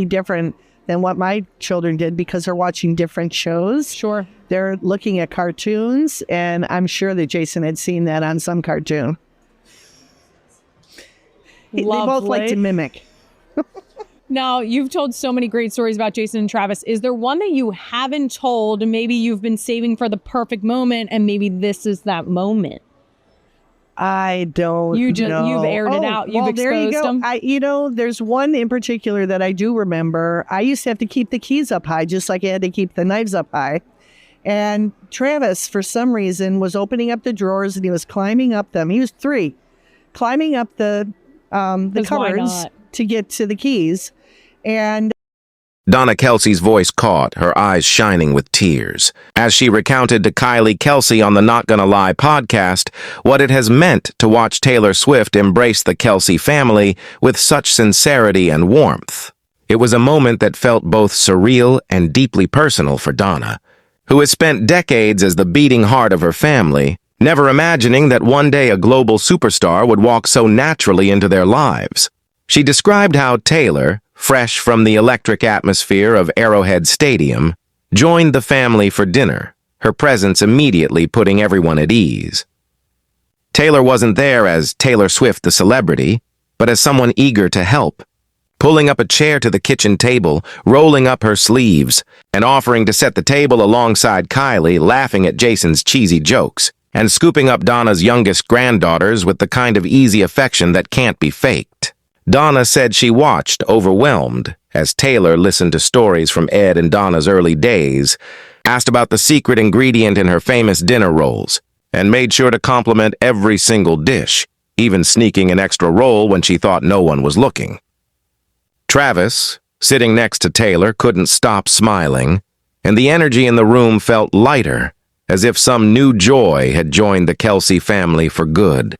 different than what my children did because they're watching different shows. Sure. They're looking at cartoons, and I'm sure that Jason had seen that on some cartoon. They both like to mimic. Now, you've told so many great stories about Jason and Travis. Is there one that you haven't told, and maybe you've been saving for the perfect moment, and maybe this is that moment? I don't know. You've aired it out. You've exposed them. There's one in particular that I do remember. I used to have to keep the keys up high, just like I had to keep the knives up high. And Travis, for some reason, was opening up the drawers, and he was climbing up them. He was 3, climbing up the cupboards to get to the keys. And Donna Kelce's voice caught, her eyes shining with tears, as she recounted to Kelce on the Not Gonna Lie podcast what it has meant to watch Taylor Swift embrace the Kelce family with such sincerity and warmth. It was a moment that felt both surreal and deeply personal for Donna, who has spent decades as the beating heart of her family, never imagining that one day a global superstar would walk so naturally into their lives. She described how Taylor, fresh from the electric atmosphere of Arrowhead Stadium, joined the family for dinner, her presence immediately putting everyone at ease. Taylor wasn't there as Taylor Swift the celebrity, but as someone eager to help, pulling up a chair to the kitchen table, rolling up her sleeves, and offering to set the table alongside Kylie, laughing at Jason's cheesy jokes, and scooping up Donna's youngest granddaughters with the kind of easy affection that can't be faked. Donna said she watched, overwhelmed, as Taylor listened to stories from Ed and Donna's early days, asked about the secret ingredient in her famous dinner rolls, and made sure to compliment every single dish, even sneaking an extra roll when she thought no one was looking. Travis, sitting next to Taylor, couldn't stop smiling, and the energy in the room felt lighter, as if some new joy had joined the Kelce family for good.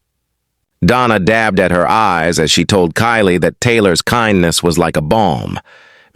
Donna dabbed at her eyes as she told Kylie that Taylor's kindness was like a balm,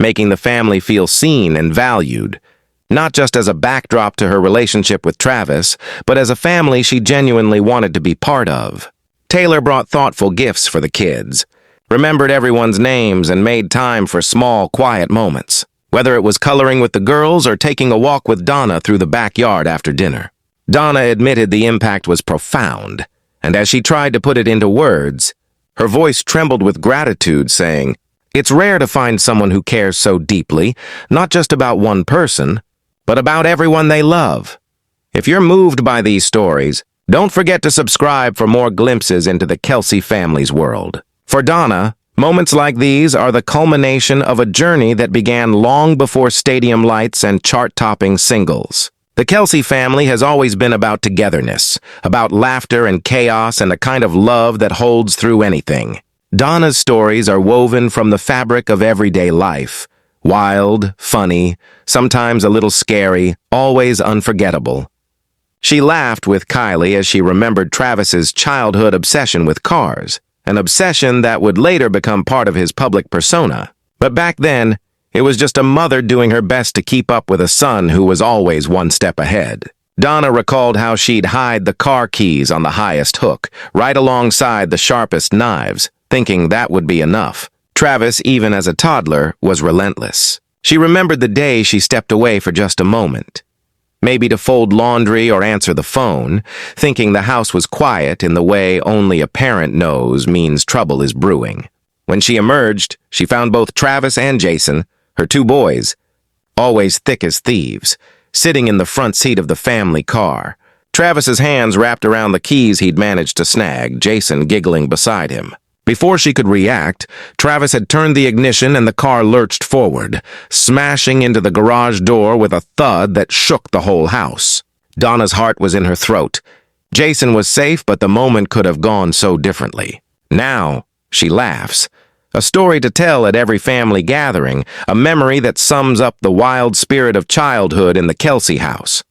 making the family feel seen and valued, not just as a backdrop to her relationship with Travis, but as a family she genuinely wanted to be part of. Taylor brought thoughtful gifts for the kids, remembered everyone's names, and made time for small, quiet moments, whether it was coloring with the girls or taking a walk with Donna through the backyard after dinner. Donna admitted the impact was profound, and as she tried to put it into words, her voice trembled with gratitude, saying, "It's rare to find someone who cares so deeply, not just about one person, but about everyone they love." If you're moved by these stories, don't forget to subscribe for more glimpses into the Kelce family's world. For Donna, moments like these are the culmination of a journey that began long before stadium lights and chart-topping singles. The Kelce family has always been about togetherness, about laughter and chaos and a kind of love that holds through anything. Donna's stories are woven from the fabric of everyday life. Wild, funny, sometimes a little scary, always unforgettable. She laughed with Kylie as she remembered Travis's childhood obsession with cars, an obsession that would later become part of his public persona. But back then, it was just a mother doing her best to keep up with a son who was always one step ahead. Donna recalled how she'd hide the car keys on the highest hook, right alongside the sharpest knives, thinking that would be enough. Travis, even as a toddler, was relentless. She remembered the day she stepped away for just a moment, maybe to fold laundry or answer the phone, thinking the house was quiet in the way only a parent knows means trouble is brewing. When she emerged, she found both Travis and Jason, her 2 boys, always thick as thieves, sitting in the front seat of the family car. Travis's hands wrapped around the keys he'd managed to snag, Jason giggling beside him. Before she could react, Travis had turned the ignition and the car lurched forward, smashing into the garage door with a thud that shook the whole house. Donna's heart was in her throat. Jason was safe, but the moment could have gone so differently. Now, she laughs. A story to tell at every family gathering, a memory that sums up the wild spirit of childhood in the Kelce house.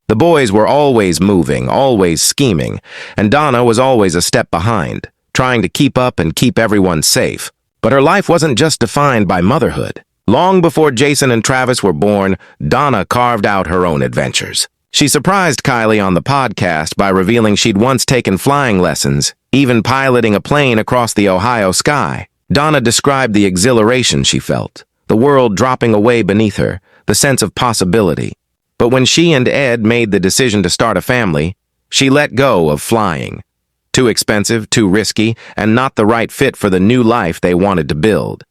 The boys were always moving, always scheming, and Donna was always a step behind, trying to keep up and keep everyone safe. But her life wasn't just defined by motherhood. Long before Jason and Travis were born, Donna carved out her own adventures. She surprised Kylie on the podcast by revealing she'd once taken flying lessons, even piloting a plane across the Ohio sky. Donna described the exhilaration she felt, the world dropping away beneath her, the sense of possibility. But when she and Ed made the decision to start a family, she let go of flying. Too expensive, too risky, and not the right fit for the new life they wanted to build.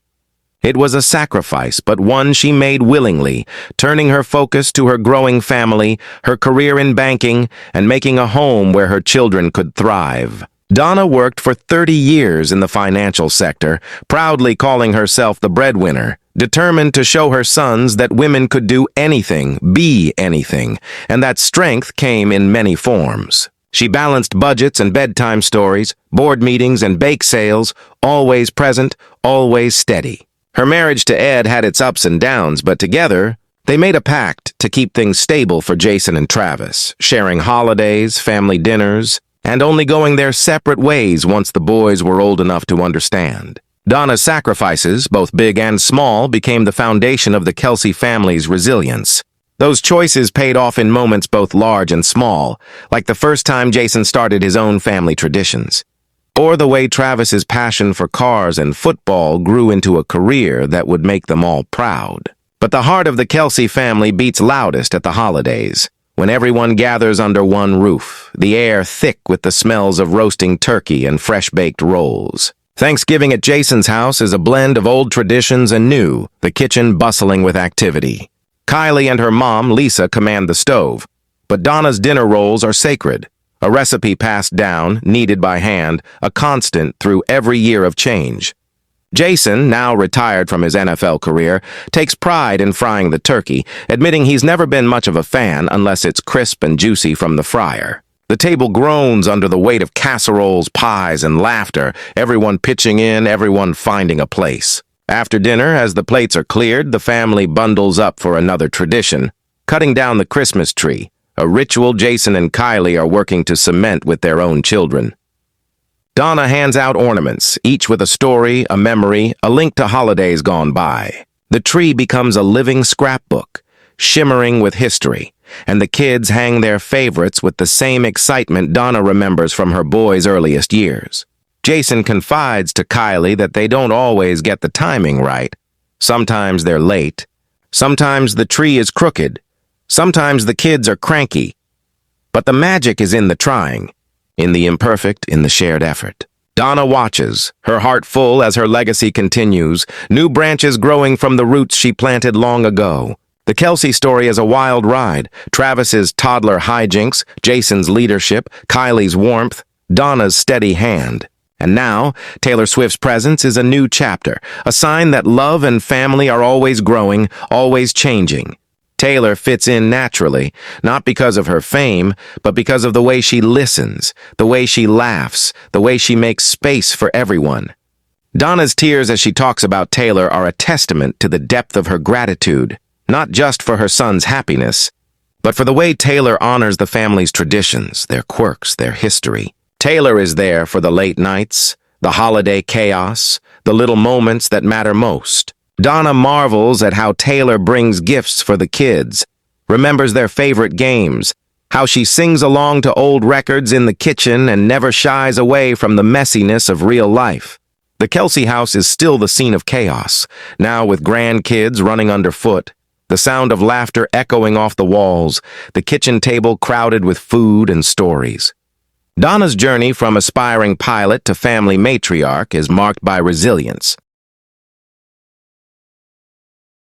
It was a sacrifice, but one she made willingly, turning her focus to her growing family, her career in banking, and making a home where her children could thrive. Donna worked for 30 years in the financial sector, proudly calling herself the breadwinner, determined to show her sons that women could do anything, be anything, and that strength came in many forms. She balanced budgets and bedtime stories, board meetings and bake sales, always present, always steady. Her marriage to Ed had its ups and downs, but together, they made a pact to keep things stable for Jason and Travis, sharing holidays, family dinners, and only going their separate ways once the boys were old enough to understand. Donna's sacrifices, both big and small, became the foundation of the Kelce family's resilience. Those choices paid off in moments both large and small, like the first time Jason started his own family traditions. Or the way Travis's passion for cars and football grew into a career that would make them all proud. But the heart of the Kelce family beats loudest at the holidays, when everyone gathers under one roof, the air thick with the smells of roasting turkey and fresh-baked rolls. Thanksgiving at Jason's house is a blend of old traditions and new, the kitchen bustling with activity. Kylie and her mom, Lisa, command the stove, but Donna's dinner rolls are sacred. A recipe passed down, kneaded by hand, a constant through every year of change. Jason, now retired from his NFL career, takes pride in frying the turkey, admitting he's never been much of a fan unless it's crisp and juicy from the fryer. The table groans under the weight of casseroles, pies, and laughter, everyone pitching in, everyone finding a place. After dinner, as the plates are cleared, the family bundles up for another tradition, cutting down the Christmas tree. A ritual Jason and Kylie are working to cement with their own children. Donna hands out ornaments, each with a story, a memory, a link to holidays gone by. The tree becomes a living scrapbook, shimmering with history, and the kids hang their favorites with the same excitement Donna remembers from her boys' earliest years. Jason confides to Kylie that they don't always get the timing right. Sometimes they're late. Sometimes the tree is crooked. Sometimes the kids are cranky, but the magic is in the trying, in the imperfect, in the shared effort. Donna watches, her heart full as her legacy continues, new branches growing from the roots she planted long ago. The Kelce story is a wild ride. Travis's toddler hijinks, Jason's leadership, Kylie's warmth, Donna's steady hand. And now, Taylor Swift's presence is a new chapter, a sign that love and family are always growing, always changing. Taylor fits in naturally, not because of her fame, but because of the way she listens, the way she laughs, the way she makes space for everyone. Donna's tears as she talks about Taylor are a testament to the depth of her gratitude, not just for her son's happiness, but for the way Taylor honors the family's traditions, their quirks, their history. Taylor is there for the late nights, the holiday chaos, the little moments that matter most. Donna marvels at how Taylor brings gifts for the kids, remembers their favorite games, how she sings along to old records in the kitchen and never shies away from the messiness of real life. The Kelce house is still the scene of chaos, now with grandkids running underfoot, the sound of laughter echoing off the walls, the kitchen table crowded with food and stories. Donna's journey from aspiring pilot to family matriarch is marked by resilience.